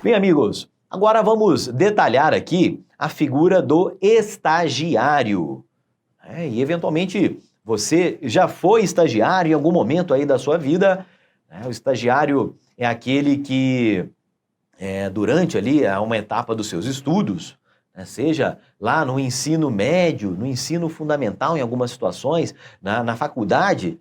Bem, amigos, agora vamos detalhar aqui a figura do estagiário. E, eventualmente, você já foi estagiário em algum momento aí da sua vida. O estagiário é aquele que, durante ali uma etapa dos seus estudos, seja lá no ensino médio, no ensino fundamental em algumas situações, na faculdade,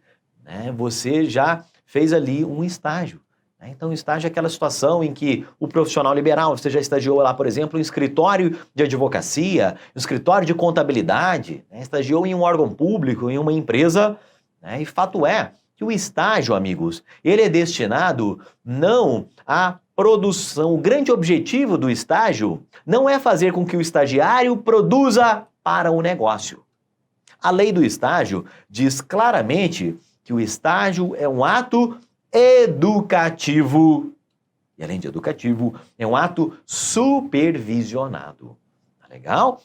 você já fez ali um estágio. Então, estágio é aquela situação em que o profissional liberal, você já estagiou lá, por exemplo, em escritório de advocacia, em escritório de contabilidade, estagiou em um órgão público, em uma empresa, e fato é que o estágio, amigos, ele é destinado não à produção. O grande objetivo do estágio não é fazer com que o estagiário produza para o negócio. A lei do estágio diz claramente que o estágio é um ato educativo. E além de educativo, é um ato supervisionado. Tá legal?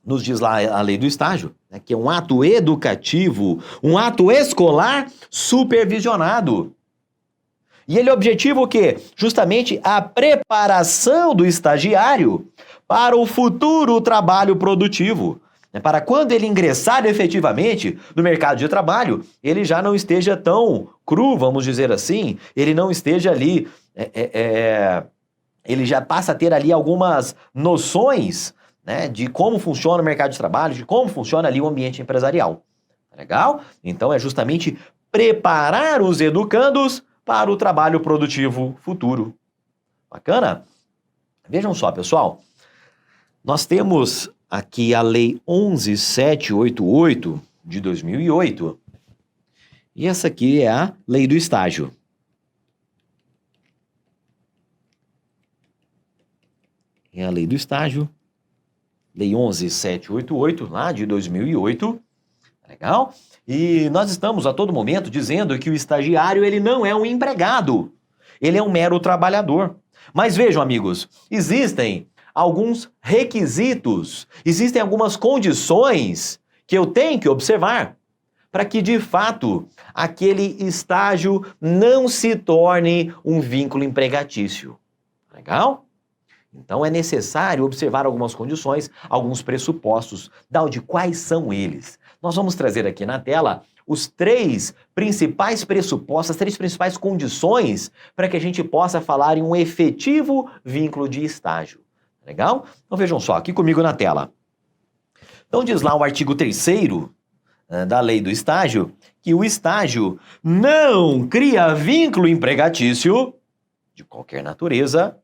Nos diz lá a lei do estágio, que é um ato educativo, um ato escolar supervisionado. E ele objetiva o quê? Justamente a preparação do estagiário para o futuro trabalho produtivo. Para quando ele ingressar efetivamente no mercado de trabalho, ele já não esteja tão cru, vamos dizer assim, ele não esteja ali, ele já passa a ter ali algumas noções, de como funciona o mercado de trabalho, de como funciona ali o ambiente empresarial. Legal? Então é justamente preparar os educandos para o trabalho produtivo futuro. Bacana? Vejam só, pessoal, nós temos aqui a Lei 11.788 de 2008, e essa aqui é a Lei do Estágio. É a Lei do Estágio, Lei 11.788, lá de 2008, legal? E nós estamos a todo momento dizendo que o estagiário ele não é um empregado, ele é um mero trabalhador. Mas vejam, amigos, existem alguns requisitos, existem algumas condições que eu tenho que observar para que, de fato, aquele estágio não se torne um vínculo empregatício. Legal? Então é necessário observar algumas condições, alguns pressupostos. De quais são eles? Nós vamos trazer aqui na tela os 3 principais pressupostos, as 3 principais condições para que a gente possa falar em um efetivo vínculo de estágio. Legal? Então vejam só, aqui comigo na tela. Então diz lá o artigo 3º da Lei do Estágio, que o estágio não cria vínculo empregatício de qualquer natureza,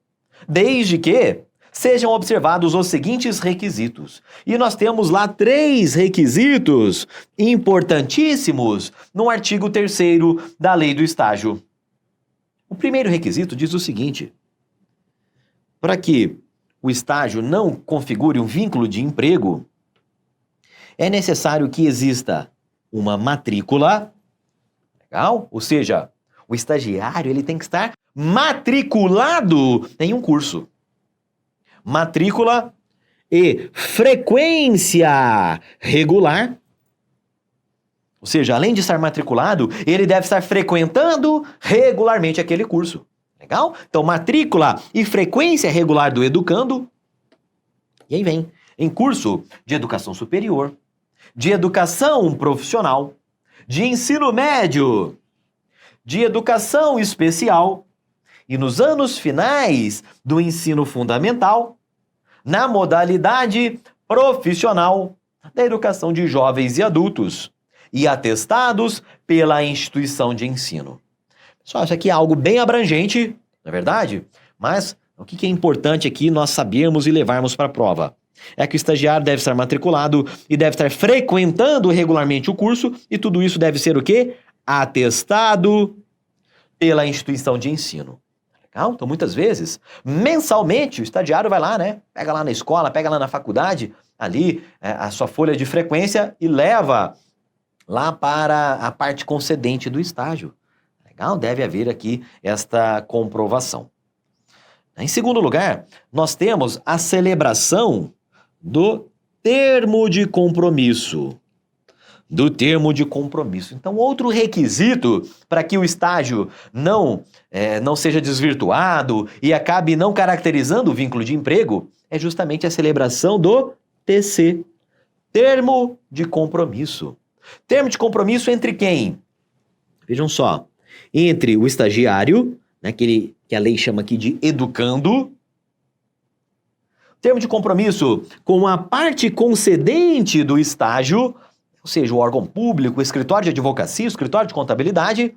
desde que sejam observados os seguintes requisitos. E nós temos lá 3 requisitos importantíssimos no artigo 3º da Lei do Estágio. O primeiro requisito diz o seguinte: para que o estágio não configure um vínculo de emprego, é necessário que exista uma matrícula, legal? Ou seja, o estagiário ele tem que estar matriculado em um curso. Matrícula e frequência regular. Ou seja, além de estar matriculado, ele deve estar frequentando regularmente aquele curso. Legal? Então, matrícula e frequência regular do educando. E aí vem, em curso de educação superior, de educação profissional, de ensino médio, de educação especial e nos anos finais do ensino fundamental, na modalidade profissional da educação de jovens e adultos e atestados pela instituição de ensino. Pessoal, isso aqui é algo bem abrangente, não é verdade? Mas o que é importante aqui nós sabermos e levarmos para a prova? É que o estagiário deve estar matriculado e deve estar frequentando regularmente o curso, e tudo isso deve ser o quê? Atestado pela instituição de ensino. Legal? Então, muitas vezes, mensalmente, o estagiário vai lá, pega lá na escola, pega lá na faculdade, ali, a sua folha de frequência e leva lá para a parte concedente do estágio. Legal? Deve haver aqui esta comprovação. Em segundo lugar, nós temos a celebração do termo de compromisso. do termo de compromisso. Então, outro requisito para que o estágio não seja desvirtuado e acabe não caracterizando o vínculo de emprego é justamente a celebração do TC, termo de compromisso. Termo de compromisso entre quem? Vejam só, entre o estagiário, né, que a lei chama aqui de educando, termo de compromisso com a parte concedente do estágio, ou seja, o órgão público, o escritório de advocacia, o escritório de contabilidade,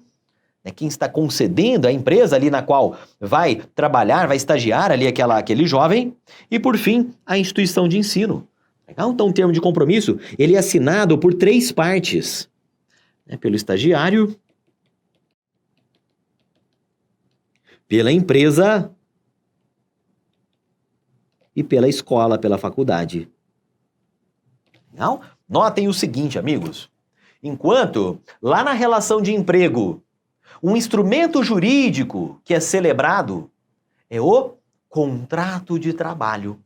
né, quem está concedendo a empresa ali na qual vai trabalhar, vai estagiar ali aquele jovem, e por fim, a instituição de ensino. Legal? Então, o termo de compromisso, ele é assinado por 3 partes, né, pelo estagiário, pela empresa e pela escola, pela faculdade. Legal? Notem o seguinte, amigos. Enquanto lá na relação de emprego, um instrumento jurídico que é celebrado é o contrato de trabalho.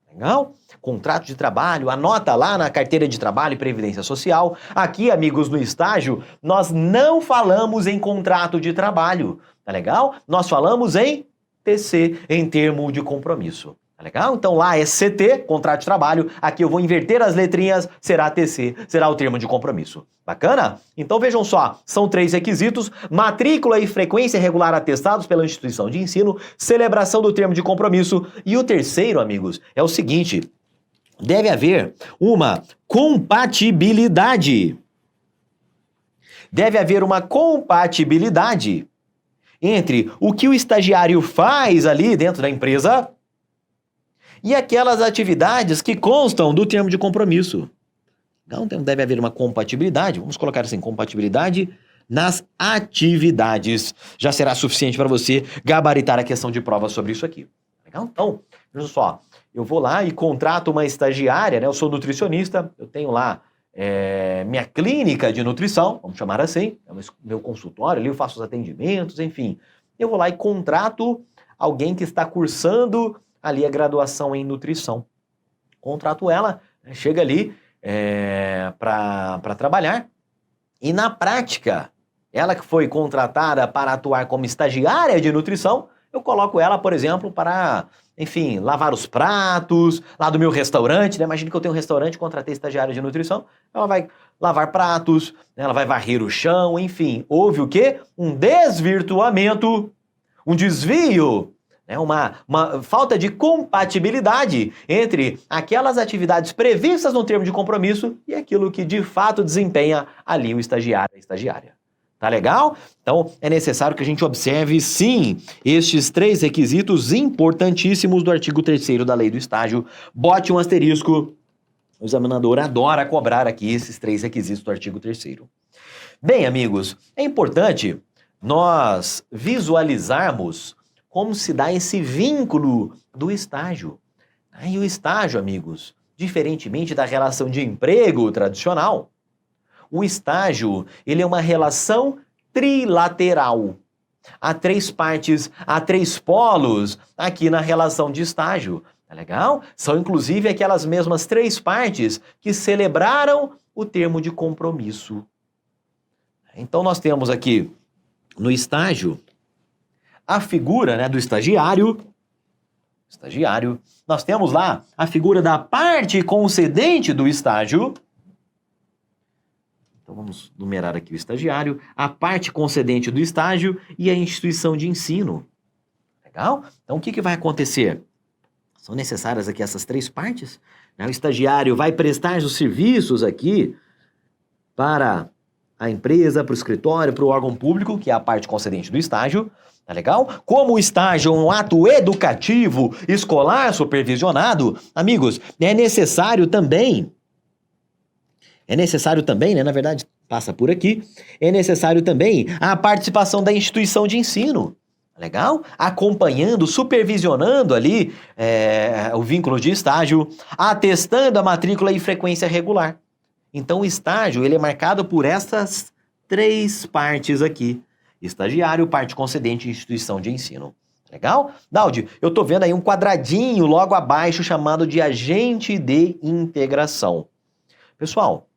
Legal? Contrato de trabalho, anota lá na carteira de trabalho e previdência social. Aqui, amigos, no estágio, nós não falamos em contrato de trabalho. Tá legal? Nós falamos em TC, em termo de compromisso. Tá legal? Então lá é CT, contrato de trabalho, aqui eu vou inverter as letrinhas, será TC, será o termo de compromisso. Bacana? Então vejam só, são 3 requisitos: matrícula e frequência regular atestados pela instituição de ensino, celebração do termo de compromisso, e o terceiro, amigos, é o seguinte: deve haver uma compatibilidade. Deve haver uma compatibilidade entre o que o estagiário faz ali dentro da empresa e aquelas atividades que constam do termo de compromisso. Então deve haver uma compatibilidade, vamos colocar assim, compatibilidade nas atividades. Já será suficiente para você gabaritar a questão de prova sobre isso aqui. Legal? Então, veja só, eu vou lá e contrato uma estagiária, né? Eu sou nutricionista, eu tenho lá minha clínica de nutrição, vamos chamar assim, é o meu consultório ali, eu faço os atendimentos, enfim. Eu vou lá e contrato alguém que está cursando ali a graduação em nutrição. Contrato ela, chega ali para trabalhar, e na prática, ela que foi contratada para atuar como estagiária de nutrição, eu coloco ela, por exemplo, para, enfim, lavar os pratos lá do meu restaurante, né? Imagina que eu tenho um restaurante, contratei estagiária de nutrição, ela vai lavar pratos, né? Ela vai varrer o chão, enfim. Houve o quê? Um desvirtuamento, um desvio, né? Uma falta de compatibilidade entre aquelas atividades previstas no termo de compromisso e aquilo que de fato desempenha ali o estagiário, a estagiária. Tá legal? Então, é necessário que a gente observe, sim, estes 3 requisitos importantíssimos do artigo 3º da Lei do Estágio. Bote um asterisco. O examinador adora cobrar aqui esses 3 requisitos do artigo 3º. Bem, amigos, é importante nós visualizarmos como se dá esse vínculo do estágio. E o estágio, amigos, diferentemente da relação de emprego tradicional, o estágio, ele é uma relação trilateral. Há 3 partes, há 3 polos aqui na relação de estágio. Tá legal? São inclusive aquelas mesmas 3 partes que celebraram o termo de compromisso. Então nós temos aqui no estágio a figura, né, do estagiário. Nós temos lá a figura da parte concedente do estágio. Então vamos numerar aqui o estagiário, a parte concedente do estágio e a instituição de ensino. Legal? Então o que vai acontecer? São necessárias aqui essas 3 partes, né? O estagiário vai prestar os serviços aqui para a empresa, para o escritório, para o órgão público, que é a parte concedente do estágio. Tá legal? Como o estágio é um ato educativo, escolar, supervisionado, amigos, é necessário também, né? Na verdade, passa por aqui. É necessário também a participação da instituição de ensino. Legal? Acompanhando, supervisionando ali o vínculo de estágio, atestando a matrícula e frequência regular. Então, o estágio ele é marcado por essas 3 partes aqui. Estagiário, parte concedente e instituição de ensino. Legal? Daldi, eu tô vendo aí um quadradinho logo abaixo chamado de agente de integração. Pessoal,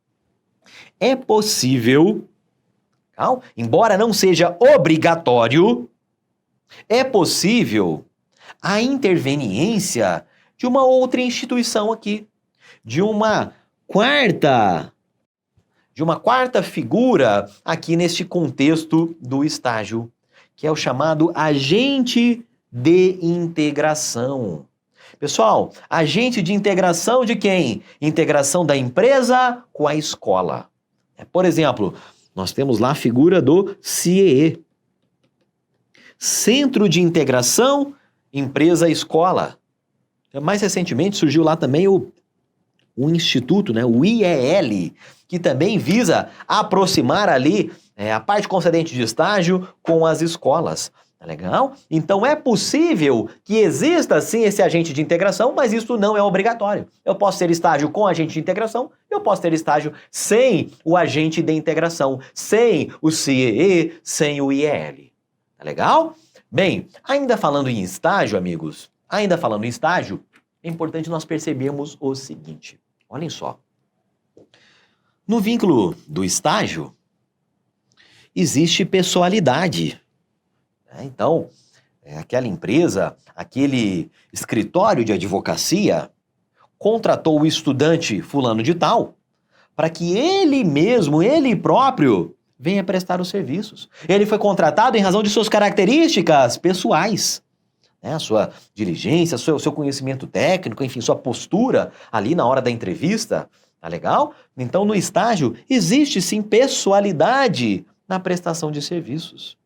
É possível, embora não seja obrigatório, é possível a interveniência de uma outra instituição aqui, de uma quarta figura aqui neste contexto do estágio, que é o chamado agente de integração. Pessoal, agente de integração de quem? Integração da empresa com a escola. Por exemplo, nós temos lá a figura do CIEE. Centro de Integração Empresa-Escola. Mais recentemente surgiu lá também o instituto, né, o IEL, que também visa aproximar ali a parte concedente de estágio com as escolas. Tá legal? Então é possível que exista sim esse agente de integração, mas isso não é obrigatório. Eu posso ter estágio com agente de integração, eu posso ter estágio sem o agente de integração, sem o CIEE, sem o IEL. Tá legal? Bem, ainda falando em estágio, amigos, é importante nós percebermos o seguinte. Olhem só. No vínculo do estágio, existe pessoalidade. Então, aquela empresa, aquele escritório de advocacia, contratou o estudante fulano de tal para que ele mesmo, ele próprio, venha prestar os serviços. Ele foi contratado em razão de suas características pessoais. A sua diligência, seu conhecimento técnico, enfim, sua postura ali na hora da entrevista. Tá legal? Então, no estágio, existe sim pessoalidade na prestação de serviços.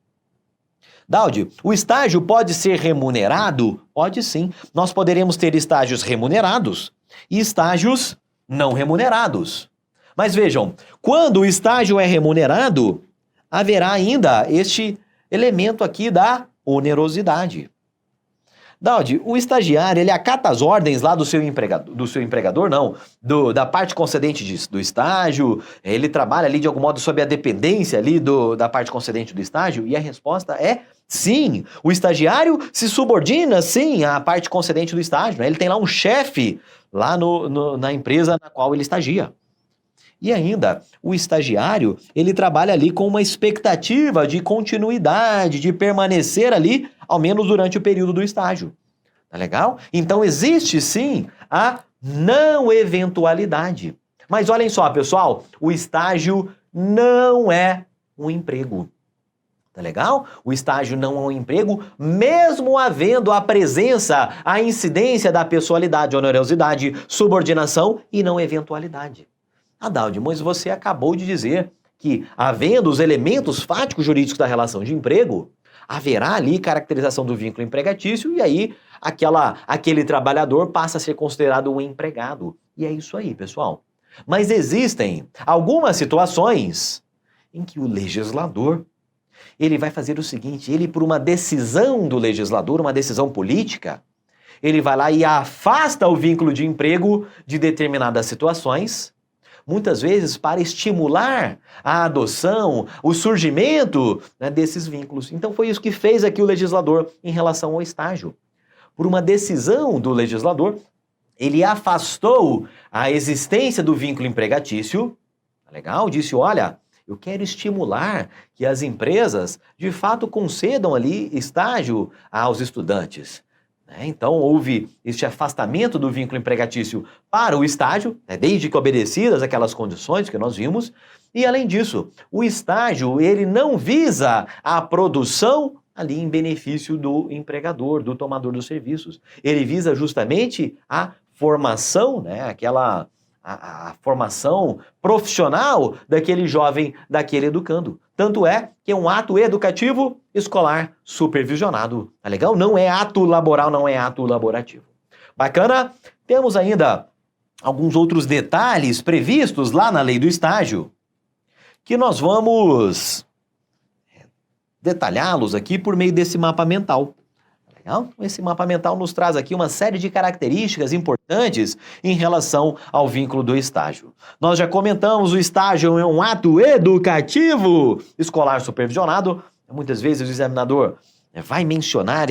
Daldi, o estágio pode ser remunerado? Pode sim. Nós poderemos ter estágios remunerados e estágios não remunerados. Mas vejam, quando o estágio é remunerado, haverá ainda este elemento aqui da onerosidade. Daldi, o estagiário, ele acata as ordens lá do seu empregador, não, da parte concedente do estágio, ele trabalha ali de algum modo sob a dependência ali da parte concedente do estágio, e a resposta é sim. O estagiário se subordina, sim, à parte concedente do estágio, né? Ele tem lá um chefe lá na empresa na qual ele estagia. E ainda, o estagiário, ele trabalha ali com uma expectativa de continuidade, de permanecer ali, ao menos durante o período do estágio. Tá legal? Então, existe sim a não eventualidade. Mas olhem só, pessoal, o estágio não é um emprego. Tá legal? O estágio não é um emprego, mesmo havendo a presença, a incidência da pessoalidade, onerosidade, subordinação e não eventualidade. Daldi, mas você acabou de dizer que, havendo os elementos fáticos jurídicos da relação de emprego, haverá ali caracterização do vínculo empregatício e aí aquele trabalhador passa a ser considerado um empregado. E é isso aí, pessoal. Mas existem algumas situações em que o legislador, ele vai fazer o seguinte, ele por uma decisão do legislador, uma decisão política, ele vai lá e afasta o vínculo de emprego de determinadas situações, muitas vezes para estimular a adoção, o surgimento, né, desses vínculos. Então foi isso que fez aqui o legislador em relação ao estágio. Por uma decisão do legislador, ele afastou a existência do vínculo empregatício, tá legal? Disse, olha, eu quero estimular que as empresas, de fato, concedam ali estágio aos estudantes. Então, houve este afastamento do vínculo empregatício para o estágio, desde que obedecidas aquelas condições que nós vimos, e além disso, o estágio ele não visa a produção ali em benefício do empregador, do tomador dos serviços. Ele visa justamente a formação, né, a formação profissional daquele jovem, daquele educando. Tanto é que é um ato educativo escolar supervisionado. Tá legal? Não é ato laboral, não é ato laborativo. Bacana? Temos ainda alguns outros detalhes previstos lá na lei do estágio que nós vamos detalhá-los aqui por meio desse mapa mental. Legal? Esse mapa mental nos traz aqui uma série de características importantes em relação ao vínculo do estágio. Nós já comentamos, o estágio é um ato educativo escolar supervisionado. Muitas vezes o examinador vai mencionar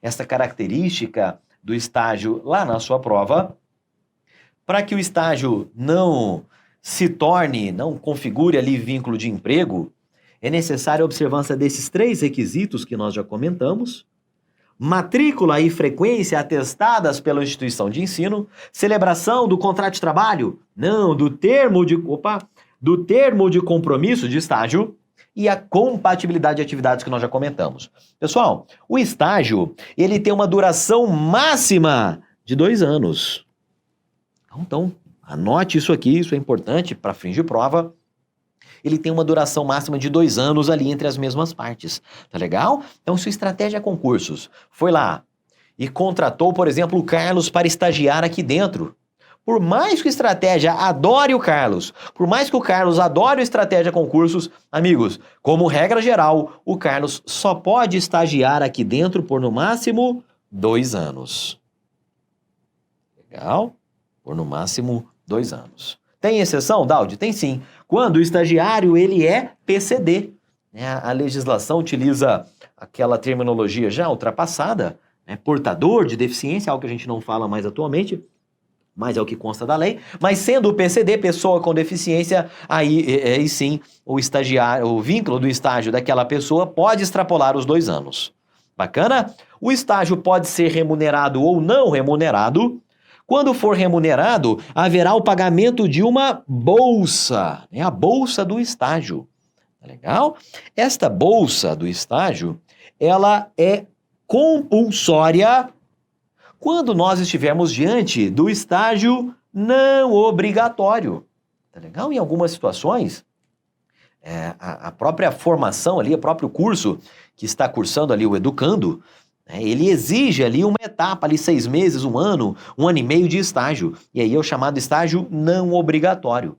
esta característica do estágio lá na sua prova. Para que o estágio não se torne, não configure ali vínculo de emprego, é necessária a observância desses 3 requisitos que nós já comentamos: matrícula e frequência atestadas pela instituição de ensino, celebração do contrato de trabalho, não, do termo de compromisso de estágio e a compatibilidade de atividades que nós já comentamos. Pessoal, o estágio, ele tem uma duração máxima de 2 anos. Então, anote isso aqui, isso é importante para fins de prova. Ele tem uma duração máxima de 2 anos ali entre as mesmas partes, tá legal? Então, se o Estratégia Concursos foi lá e contratou, por exemplo, o Carlos para estagiar aqui dentro, por mais que o Estratégia adore o Carlos, por mais que o Carlos adore o Estratégia Concursos, amigos, como regra geral, o Carlos só pode estagiar aqui dentro por no máximo 2 anos. Legal? Por no máximo 2 anos. Tem exceção, Daudi? Tem sim. Quando o estagiário ele é PCD. A legislação utiliza aquela terminologia já ultrapassada, portador de deficiência, algo que a gente não fala mais atualmente, mas é o que consta da lei. Mas sendo o PCD, pessoa com deficiência, aí sim o estagiário, o vínculo do estágio daquela pessoa pode extrapolar os 2 anos. Bacana? O estágio pode ser remunerado ou não remunerado. Quando for remunerado, haverá o pagamento de uma bolsa, a bolsa do estágio. Tá legal? Esta bolsa do estágio, ela é compulsória quando nós estivermos diante do estágio não obrigatório. Tá legal? Em algumas situações, a própria formação ali, o próprio curso que está cursando ali o educando, ele exige ali uma etapa, ali 6 meses, 1 ano, 1 ano e meio de estágio. E aí é o chamado estágio não obrigatório.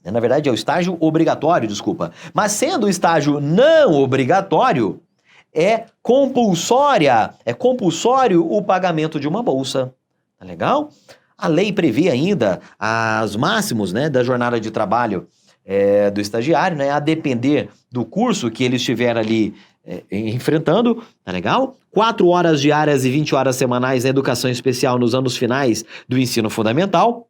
Na verdade é o estágio obrigatório, desculpa. Mas sendo o estágio não obrigatório, é compulsório o pagamento de uma bolsa. Tá legal? A lei prevê ainda os máximos, da jornada de trabalho do estagiário, a depender do curso que ele estiver ali enfrentando, tá legal? 4 horas diárias e 20 horas semanais na educação especial nos anos finais do ensino fundamental.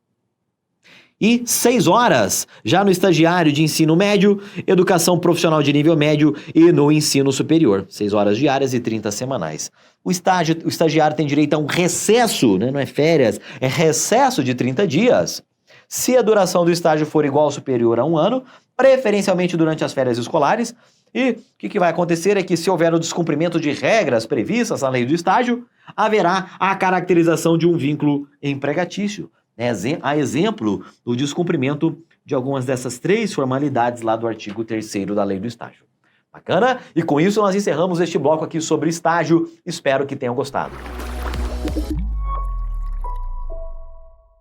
E 6 horas já no estagiário de ensino médio, educação profissional de nível médio e no ensino superior. 6 horas diárias e 30 semanais. O estagiário tem direito a um recesso, não é férias, é recesso de 30 dias. Se a duração do estágio for igual ou superior a 1 ano, preferencialmente durante as férias escolares. E o que vai acontecer é que, se houver o descumprimento de regras previstas na lei do estágio, haverá a caracterização de um vínculo empregatício. A exemplo do descumprimento de algumas dessas 3 formalidades lá do artigo 3º da lei do estágio. Bacana? E com isso nós encerramos este bloco aqui sobre estágio. Espero que tenham gostado.